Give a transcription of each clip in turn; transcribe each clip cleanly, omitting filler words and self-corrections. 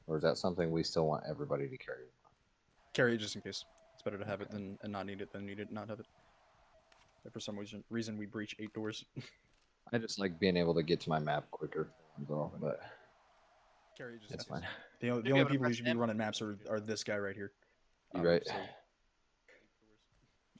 Or is that something we still want everybody to carry? Carry it just in case. It's better to have it Okay. than and not need it than need it and not have it. If for some reason we breach 8 doors. I just like being able to get to my map quicker. That's all, but Carry it just in it's case. fine. The You'll be only able to people who press should be M running when you maps need are to. this guy right here. You're right. So, all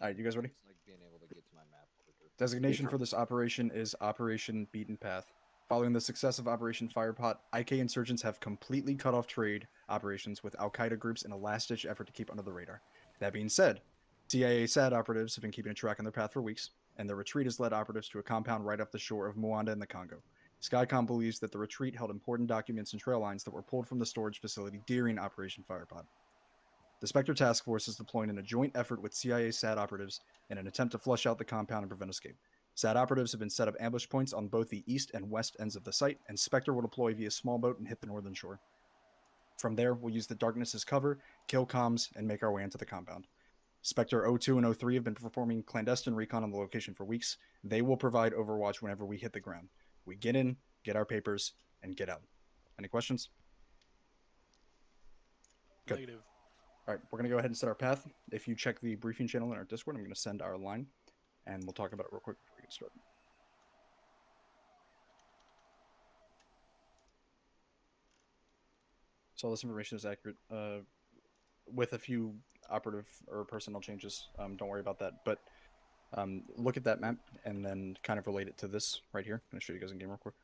right, you guys ready? Just like being able to get to my map quicker. Designation for this operation is Operation Beaten Path. Following the success of Operation Firepot, IK Insurgents have completely cut off trade operations with Al-QAIDA groups in a last-ditch effort to keep under the radar. That being said, CIA SAD Operatives have been keeping a track on their path for weeks, and the retreat has led operatives to a compound right off the shore of Muanda in the Congo. Skycom believes that the retreat held important documents and trail lines that were pulled from the storage facility during Operation Firepot. The Spectre task force is deploying in a joint effort with CIA SAD operatives in an attempt to flush out the compound and prevent escape. SAD operatives have been set up ambush points on both the east and west ends of the site, and Spectre will deploy via small boat and hit the northern shore. From there, we'll use the darkness as cover, kill comms, and make our way into the compound. Spectre 02 and 03 have been performing clandestine recon on the location for weeks. They will provide overwatch whenever we hit the ground. We get in, get our papers, and get out. Any questions? Good. Negative. All right, we're going to go ahead and set our path. If you check the briefing channel in our Discord, I'm going to send our line, and we'll talk about it real quick before we get started. So all this information is accurate, with a few operative or personnel changes. Don't worry about that. But look at that map and then kind of relate it to this right here. I'm going to show you guys in game real quick.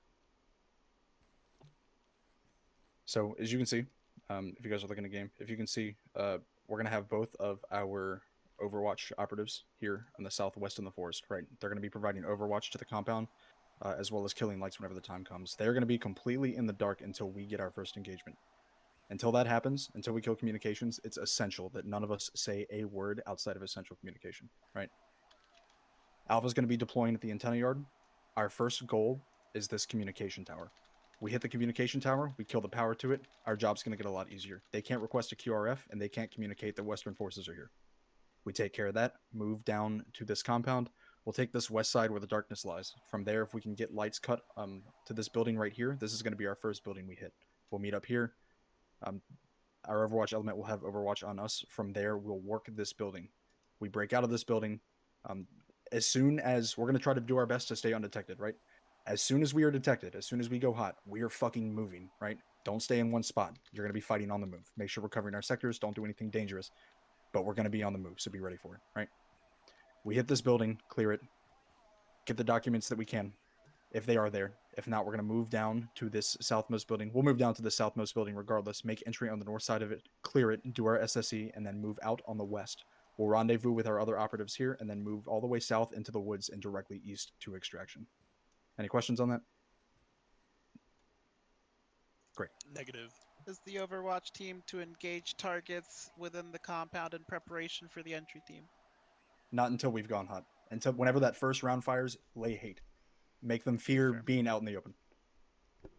So as you can see, if you guys are looking at game, if you can see, we're going to have both of our Overwatch operatives here in the southwest in the forest, right? They're going to be providing Overwatch to the compound, as well as killing lights whenever the time comes. They're going to be completely in the dark until we get our first engagement. Until that happens, until we kill communications, it's essential that none of us say a word outside of essential communication, right? Alpha's going to be deploying at the antenna yard. Our first goal is this communication tower. We hit the communication tower, we kill the power to it, our job's going to get a lot easier. They can't request a QRF, and they can't communicate that Western forces are here. We take care of that, move down to this compound. We'll take this west side where the darkness lies. From there, if we can get lights cut to this building right here, this is going to be our first building we hit. We'll meet up here. Our Overwatch element will have Overwatch on us. From there, we'll work this building. We break out of this building. As soon as we're going to try to do our best to stay undetected, right? As soon as we are detected, as soon as we go hot, we are fucking moving, right? Don't stay in one spot. You're going to be fighting on the move. Make sure we're covering our sectors. Don't do anything dangerous. But we're going to be on the move, so be ready for it, right? We hit this building, clear it, get the documents that we can, if they are there. If not, we're going to move down to this southmost building. We'll move down to the southmost building regardless, make entry on the north side of it, clear it, do our SSE, and then move out on the west. We'll rendezvous with our other operatives here, and then move all the way south into the woods and directly east to extraction. Any questions on that? Great. Negative. Is the Overwatch team to engage targets within the compound in preparation for the entry team? Not until we've gone hot. Until whenever that first round fires, lay hate. Make them fear Sure. being out in the open.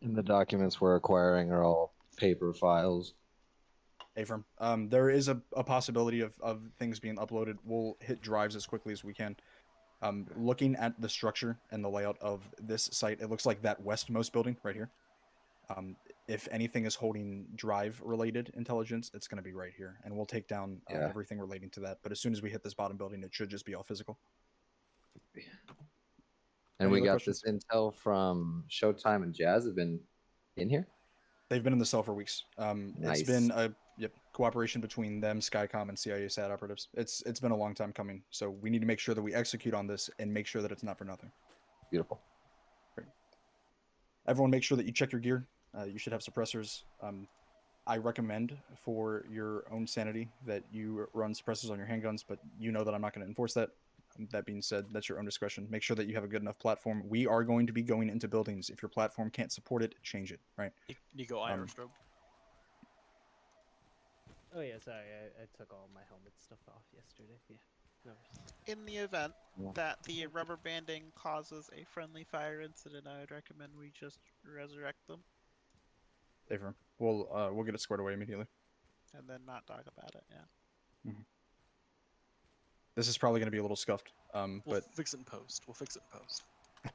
And the documents we're acquiring are all paper files. Affirm. There is a possibility of things being uploaded. We'll hit drives as quickly as we can. Looking at the structure and the layout of this site, it looks like that westmost building right here. If anything is holding drive-related intelligence, it's going to be right here, and we'll take down everything relating to that. But as soon as we hit this bottom building, it should just be all physical. And Any we other got questions? this intel from Showtime and Jazz have been in here. They've been in the cell for weeks. It's Nice. been a cooperation between them, Skycom, and CIA SAD Operatives. It's been a long time coming, so we need to make sure that we execute on this and make sure that it's not for nothing. Beautiful. Great. Everyone, make sure that you check your gear. You should have suppressors. I recommend for your own sanity that you run suppressors on your handguns, but you know that I'm not going to enforce that. That being said, that's your own discretion. Make sure that you have a good enough platform. We are going to be going into buildings. If your platform can't support it, change it, right? You go iron strobe. Oh yeah, sorry, I took all my helmet stuff off yesterday. Yeah, no worries. In the event Yeah. that the rubber banding causes a friendly fire incident, I would recommend we just resurrect them Affirm. We'll get it squared away immediately. and then not talk about it. Yeah. This is probably going to be a little scuffed, We'll but fix it in post. We'll fix it in post.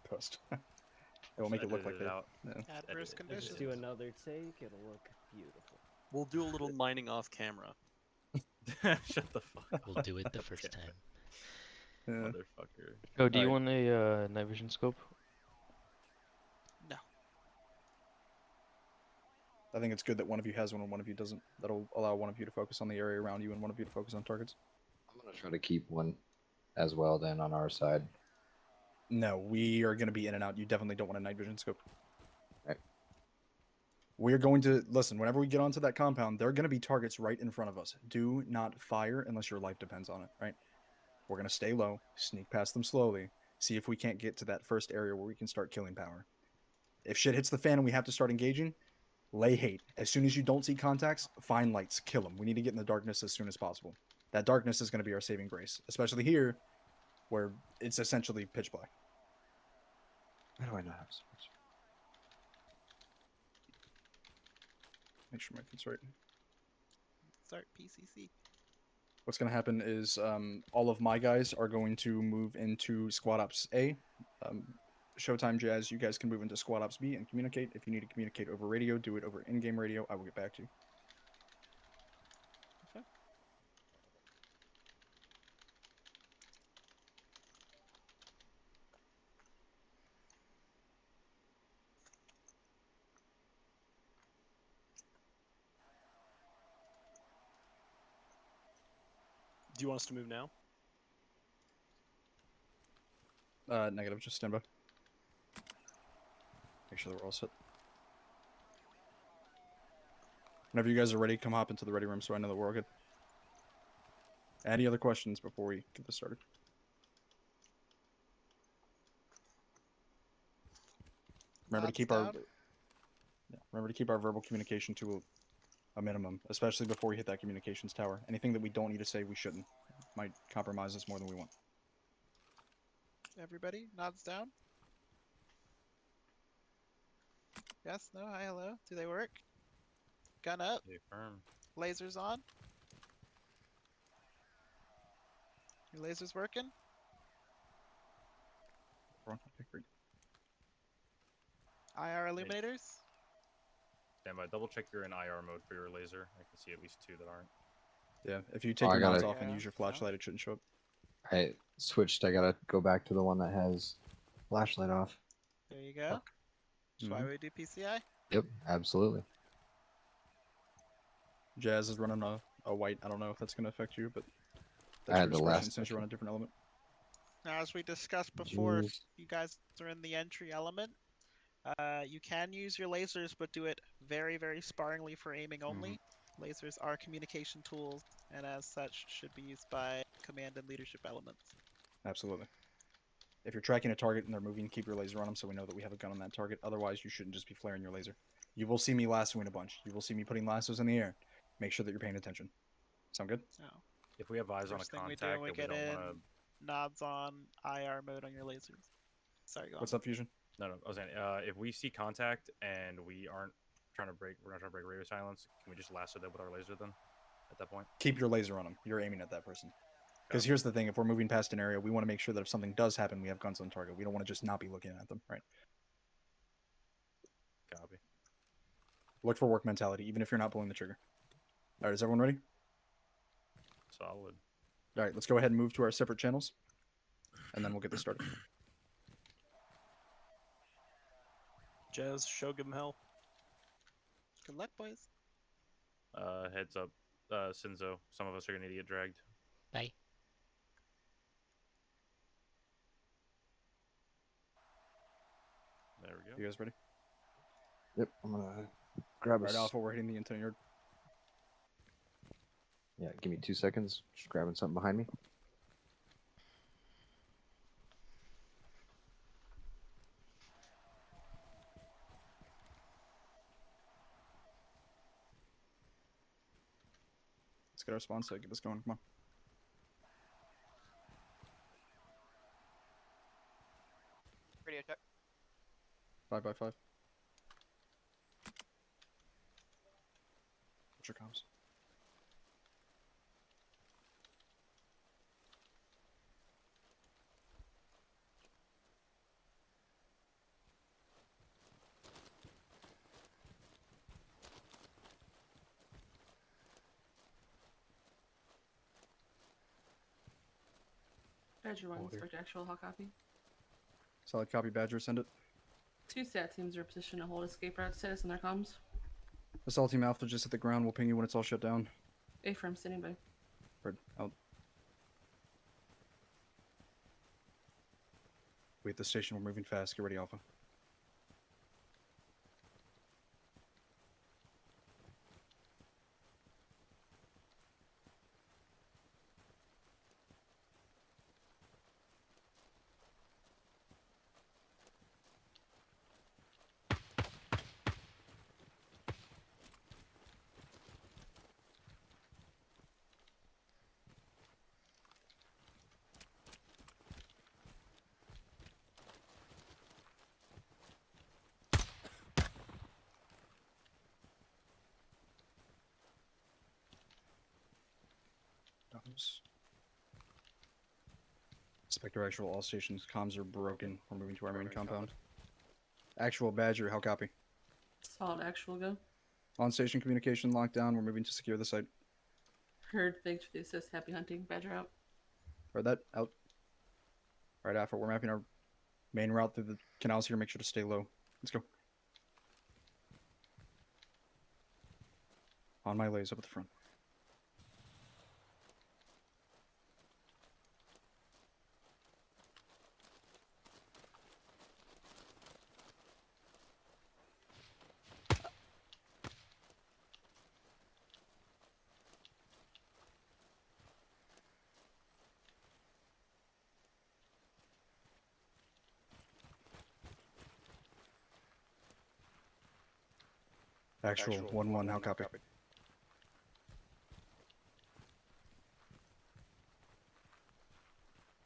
post. It will make it look like Edit it that. out. Yeah. Adverse Edit. conditions. Just do another take, it'll look beautiful. We'll do a little mining off camera. Shut the fuck up. We'll do it the first time. Motherfucker. Oh, do you Alright. want a night vision scope? No. I think it's good that one of you has one and one of you doesn't. That'll allow one of you to focus on the area around you and one of you to focus on targets. I'm gonna try to keep one as well then on our side. No, we are going to be in and out. You definitely don't want a night vision scope. Right. We're going to listen. Whenever we get onto that compound, there are going to be targets right in front of us. Do not fire unless your life depends on it. Right. We're going to stay low, sneak past them slowly, see if we can't get to that first area where we can start killing power. If shit hits the fan and we have to start engaging, lay hate. As soon as you don't see contacts, find lights, kill them. We need to get in the darkness as soon as possible. That darkness is going to be our saving grace, especially here, where it's essentially pitch black. Why do I not have switch? Make sure my foot's right. Start PCC. What's going to happen is all of my guys are going to move into Squad Ops A. Showtime Jazz, you guys can move into Squad Ops B and communicate. If you need to communicate over radio, do it over in-game radio. I will get back to you. Okay. Do you want us to move now? Negative, just stand by. Make sure that we're all set. Whenever you guys are ready, come hop into the ready room so I know that we're all good. Any other questions before we get this started? Remember to Nods keep down. remember to keep our verbal communication to a minimum, especially before we hit that communications tower. Anything that we don't need to say, we shouldn't. Might compromise us more than we want. Everybody, nods down. Yes, no, hi, hello. Do they work? Gun up. Stay firm. Lasers on. Your lasers working? Wrong. Okay, great. IR illuminators? Stand by. Double check you're in IR mode for your laser. I can see at least 2 that aren't. Yeah, if you take Oh, I your nods gotta- off and use your Yeah. flashlight, it shouldn't show up. I switched. I gotta go back to the one that has flashlight off. There you go. That's why we do PCI. Yep, absolutely. Jazz is running a white. I don't know if that's going to affect you, but I that's had your the discretion last since you're on a different element. Now, as we discussed before, if Jeez. you guys are in the entry element, you can use your lasers, but do it very, very sparingly for aiming only. Lasers are communication tools, and as such, should be used by command and leadership elements. Absolutely. If you're tracking a target and they're moving, keep your laser on them so we know that we have a gun on that target. Otherwise, you shouldn't just be flaring your laser. You will see me lassoing a bunch. You will see me putting lassos in the air. Make sure that you're paying attention. Sound good? So, If we have eyes on a first thing we do contact when we that we get don't in, want to... nods on IR mode on your lasers. Sorry, go on. What's up, Fusion? No, I was saying, if we see contact and we aren't trying to break, we're not trying to break radio silence, can we just lasso them with our laser then? At that point? Keep your laser on them. You're aiming at that person. Because here's the thing. If we're moving past an area, we want to make sure that if something does happen, we have guns on target. We don't want to just not be looking at them, right? Copy. Look for work mentality, even if you're not pulling the trigger. All right, is everyone ready? Solid. All right, let's go ahead and move to our separate channels, and then we'll get this started. Jazz, show, give him hell. Good luck, boys. Heads up, Sinzo. Some of us are going to get dragged. Bye. There we go. You guys ready? Yep, I'm gonna grab a. Right off while we're hitting the antenna yard. Yeah, give me 2 seconds. Just grabbing something behind me. Let's get our spawn set. Get this going. Come on. Radio check. 5x5. What's your comms? Badger 1, Hold here. Spectre actual, how copy? Solid copy, Badger. Send it. 2 SAT teams are in position to hold escape route status in their comms. Assault Team Alpha just hit the ground. We'll ping you when it's all shut down. A-firm standing by. Bird, out. We at the station. We're moving fast. Get ready, Alpha. Spectre actual, all stations. Comms are broken. We're moving to our main compound. Actual Badger, how copy? Solid actual, go. On station communication locked down. We're moving to secure the site. Heard, thanks for the assist. Happy hunting. Badger out. Heard that? Out. Right after, we're mapping our main route through the canals here. Make sure to stay low. Let's go. On my lays up at the front. Actual 1-1, how copy?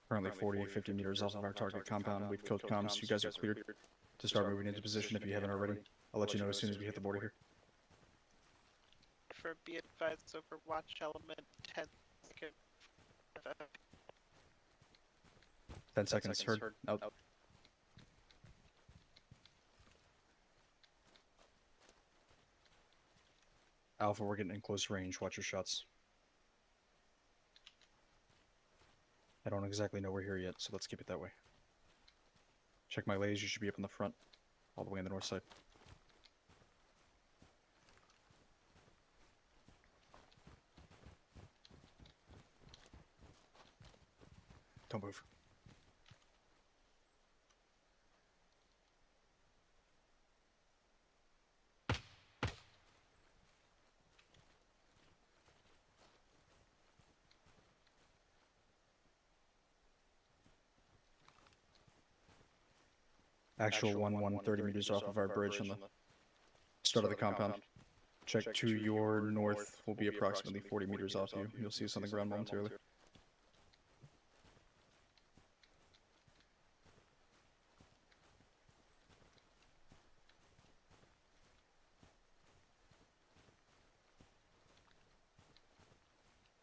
Currently 40, 50 meters off of our target compound. We've killed comms. You guys are cleared to start moving into position if you haven't already. I'll let you know as soon as we hit the border here. For be advised, Overwatch element 10 seconds. 10 seconds, heard. Out. Alpha, we're getting in close range. Watch your shots. I don't exactly know we're here yet, so let's keep it that way. Check my lays. You should be up in the front, all the way on the north side. Don't move. Actual 1-1, 30 meters off of our bridge on the start of the compound. Check to your north will be approximately 40 meters off you. You'll see us on the ground momentarily.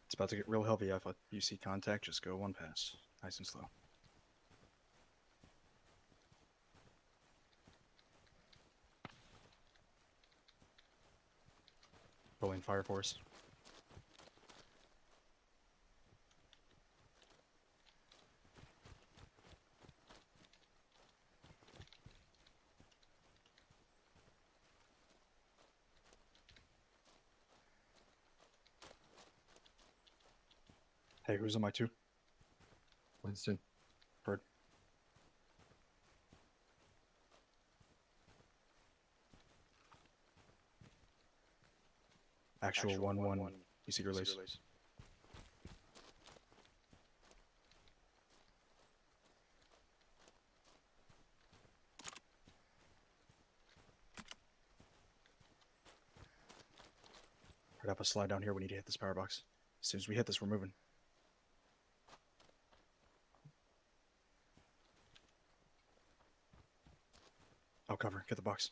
It's about to get real heavy, Alpha. You see contact, just go one pass. Nice and slow. Rolling fire force. Hey, who's on my 2? Winston. Bird. Actual 1-1. You see your lace. Right up a slide down here. We need to hit this power box. As soon as we hit this, we're moving. I'll cover. Get the box.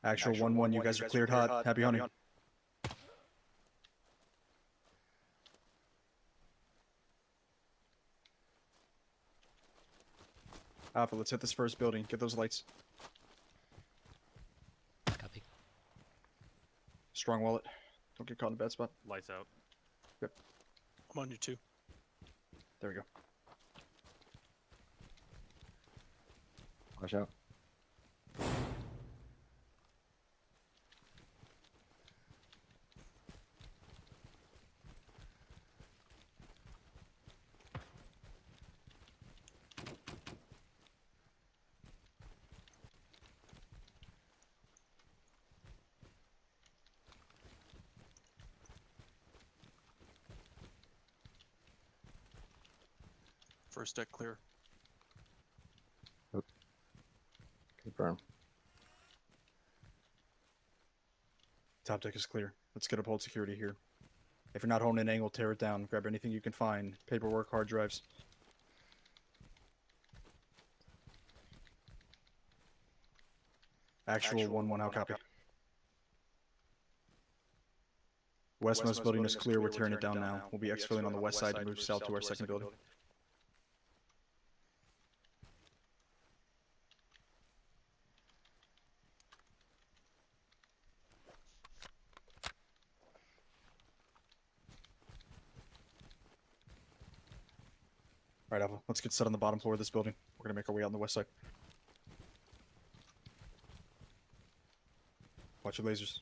Actual 1-1, you guys are cleared hot. Happy hunting. Alpha, let's hit this first building. Get those lights. Copy. Strong wallet. Don't get caught in a bad spot. Lights out. I'm on you too. There we go. Watch out. First deck clear. Confirm. Top deck is clear. Let's get up hold security here. If you're not holding an angle, tear it down. Grab anything you can find. Paperwork, hard drives. Actual 1-1, how copy? Westmost building is clear. We're tearing it down now. We'll be exfilling on the west side to move south to our second building. Alright, Alpha, let's get set on the bottom floor of this building. We're gonna make our way out on the west side. Watch your lasers.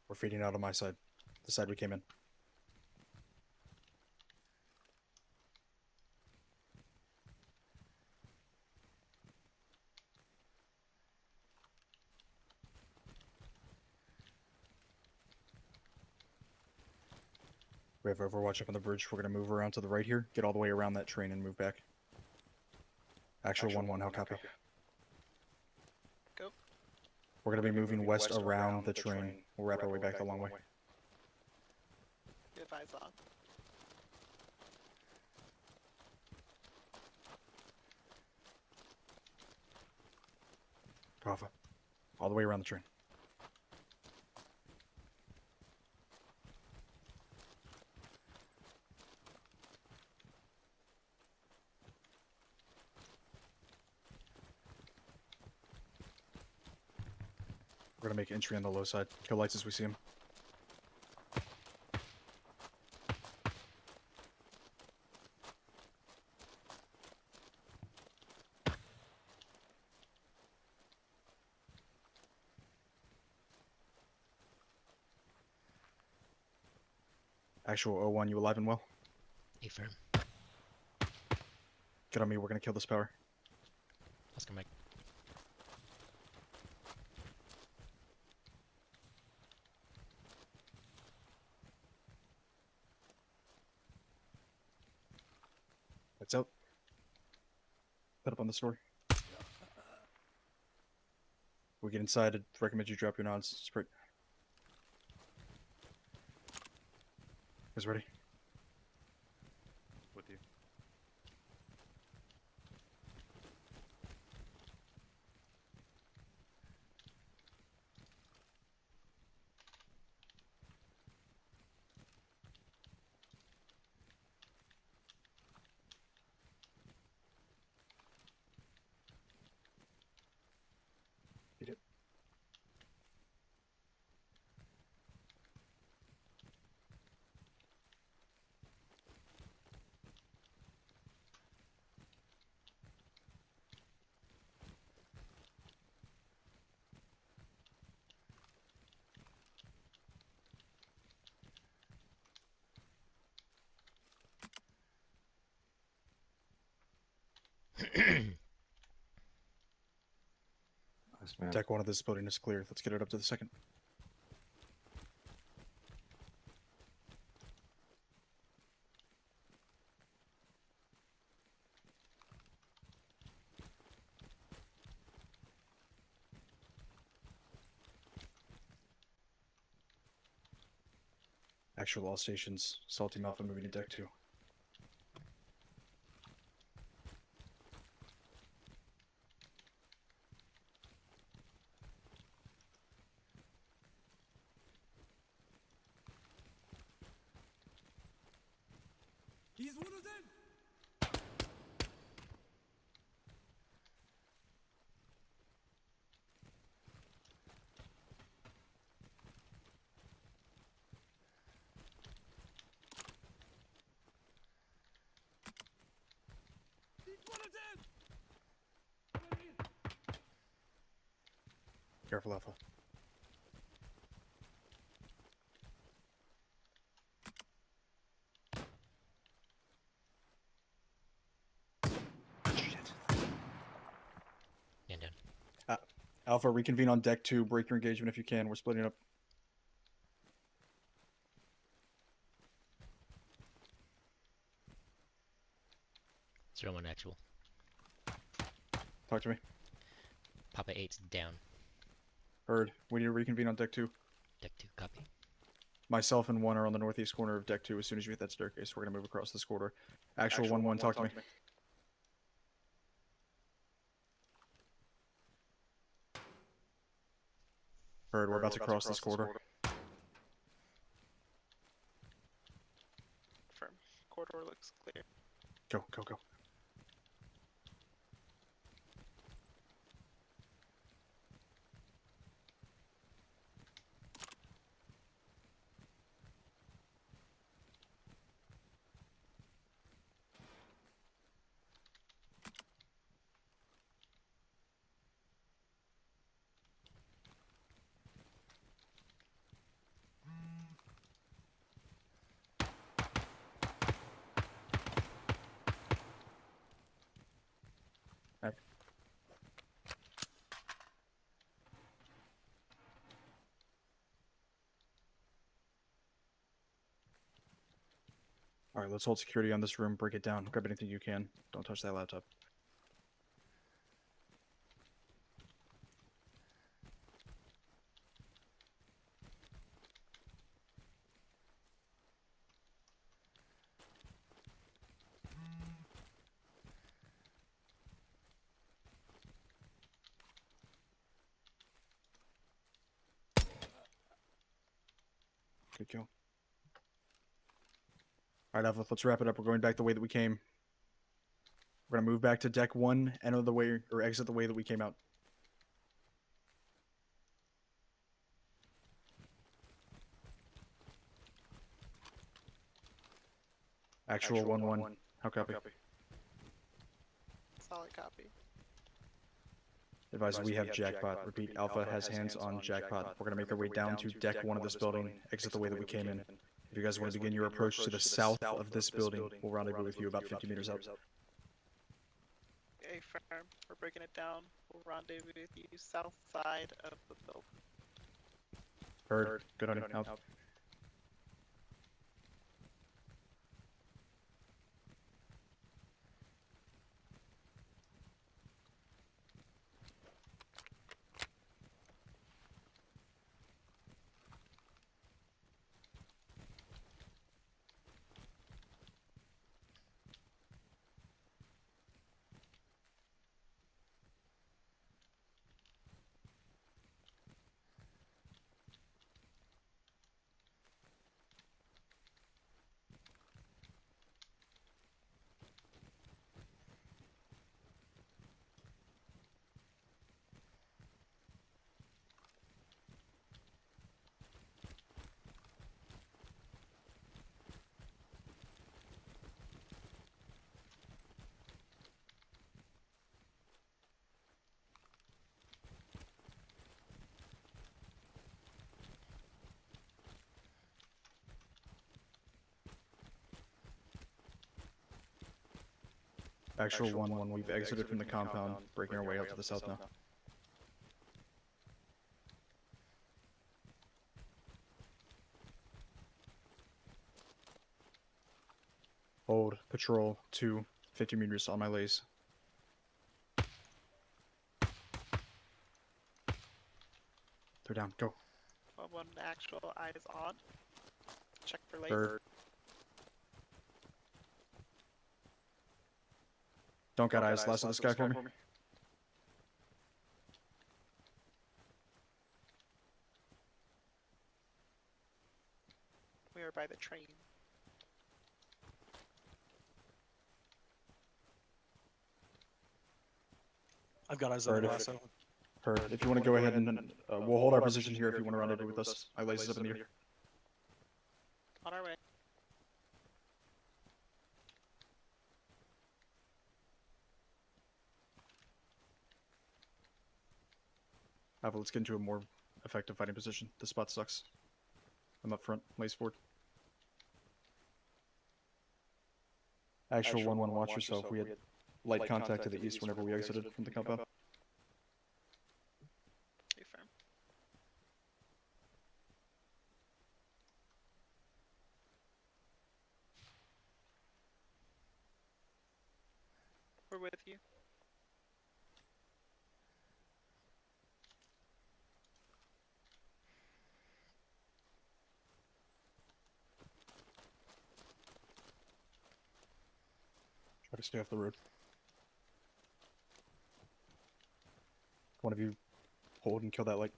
We're feeding out on my side, the side we came in. We have Overwatch up on the bridge. We're going to move around to the right here, get all the way around that train and move back. Actual 1-1, how copy? Go. We're going to be moving west around the train. We'll wrap our way back the long way. Good advice on. Alpha. All the way around the train. We're gonna make entry on the low side. Kill lights as we see them. Actual 01, you alive and well? Affirm. Get on me, we're gonna kill this power. Let's go, Mike. Lights out. Put up on the store. We get inside, I'd recommend you drop your nods. Sprint. Is ready? With you. Beat it. Yes, man. Deck 1 of this building is clear. Let's get it up to the second. Actual all stations. Salty Alpha moving to deck 2. Careful, Alpha. Man down. Alpha, reconvene on deck 2. Break your engagement if you can. We're splitting up. 0-1 actual. Talk to me. Papa 8's down. Heard. We need to reconvene on deck 2. Deck 2, copy. Myself and 1 are on the northeast corner of deck 2. As soon as you hit that staircase, we're going to move across this corridor. Actual 1-1, talk to me. Heard. We're about to cross this corridor. Confirm. Corridor looks clear. Go, go, go. Alright, let's hold security on this room, break it down, grab anything you can. Don't touch that laptop. Good kill. Alright, Alpha, let's wrap it up. We're going back the way that we came. We're gonna move back to deck 1, enter the way, or exit the way that we came out. Actual 1-1. How copy? Solid copy. Advise we have jackpot. Repeat, Alpha has hands on jackpot. We're gonna make our way down to deck 1 of this building, exit the way that we came in. If you guys want to begin your approach to the south of this building, we'll rendezvous with you about 50 meters out. Okay, firm. We're breaking it down. We'll rendezvous with you south side of the building. Heard. Good on you. Out. Actual 1-1, we've exited from the compound, breaking our way out to the south now. Hold, patrol, 2, 50 meters on my lays. They're down, go. 1-1 actual eyes on. Check for laser. Bird. Don't got eyes, last of the sky for me. We are by the train. I've got eyes on Heard the it. lasso. Heard. If you want to go ahead and we'll hold our position here if you want to run over with us. I laces up in the air. On our way. Alpha, let's get into a more effective fighting position. This spot sucks. I'm up front. Lace forward. Actual 1-1, watch yourself. We had light contact to the east whenever we exited from the compound. Be firm. We're with you. Try to stay off the road. One of you hold and kill that light.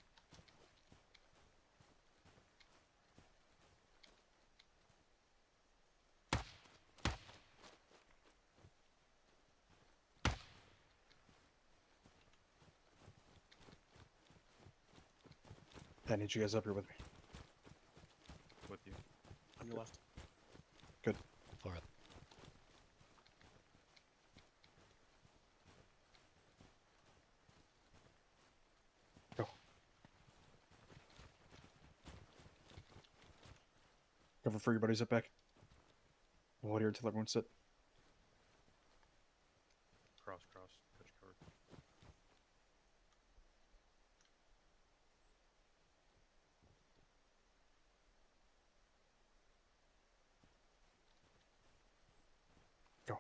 I need you guys up here with me. With you. On your left. Good. 4 up. Go. Cover for your buddies up back. We'll hold here until everyone's set. Cross, cross. Touch cover. Go.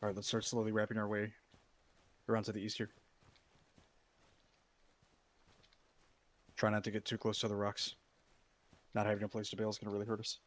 Alright, let's start slowly wrapping our way around to the east here. Try not to get too close to the rocks. Not having a place to bail is going to really hurt us.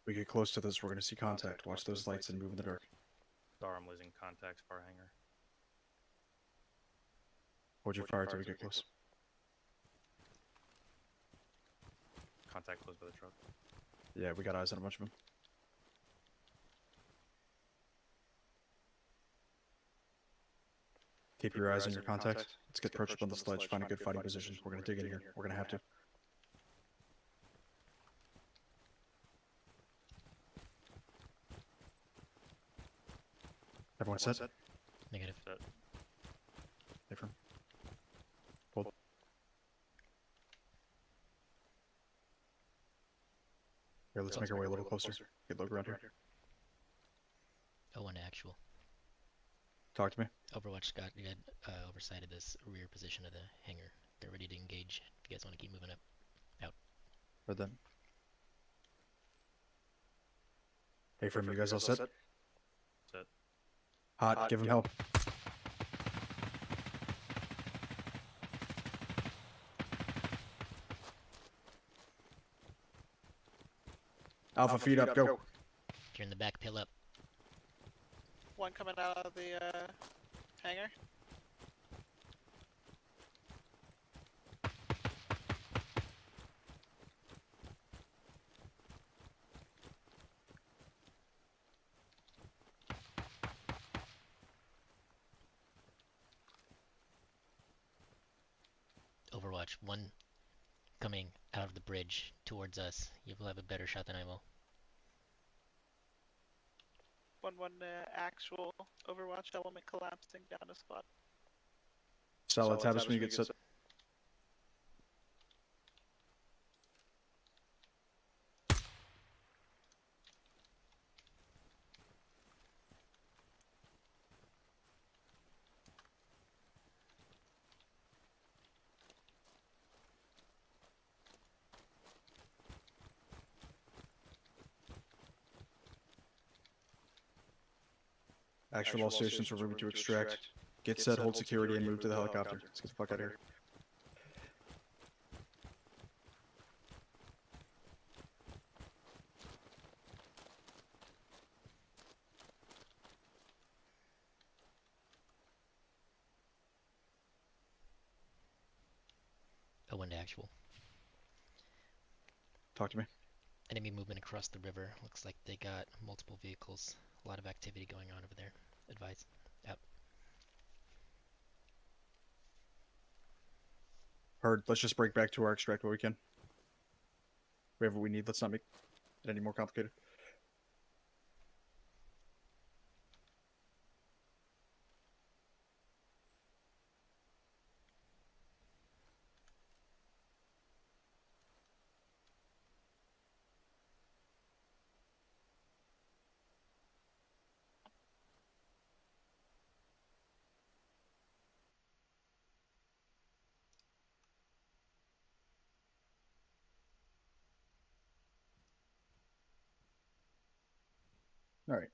We get close to this, we're going to see contact. Watch those lights and move in the dark. Sorry, I'm losing contacts. Far hanger. Hold your fire till we get close. Contact close by the truck. Yeah, we got eyes on a bunch of them. Keep your eyes on your contacts. Let's get perched up on the sledge, find a good fighting position. We're going to dig in here. We're going to have to. Everyone set? Negative. Set. Stay firm. Hold. Here, let's make our way a little closer. Get low ground here. 01 to actual. Talk to me. Overwatch got oversighted this rear position of the hangar. They're ready to engage. If you guys want to keep moving up. Out. Read that. Hey, firm, you guys all set? Set. Hot, give him help. Alpha, feet up, go. If you're in the back, pill up. one coming out of the hangar. Overwatch, one coming out of the bridge towards us. You will have a better shot than I will. 1-1 actual Overwatch element collapsing down a spot. Solid tabs when you get set. Actual all stations are moving to extract. Get set, hold security, and move to the helicopter. Let's get the fuck out of here. A one to actual. Talk to me. Enemy movement across the river. Looks like they got multiple vehicles. A lot of activity going on over there. Advise. Out. Heard. Let's just break back to our extract what we can. We have what we need. Let's not make it any more complicated.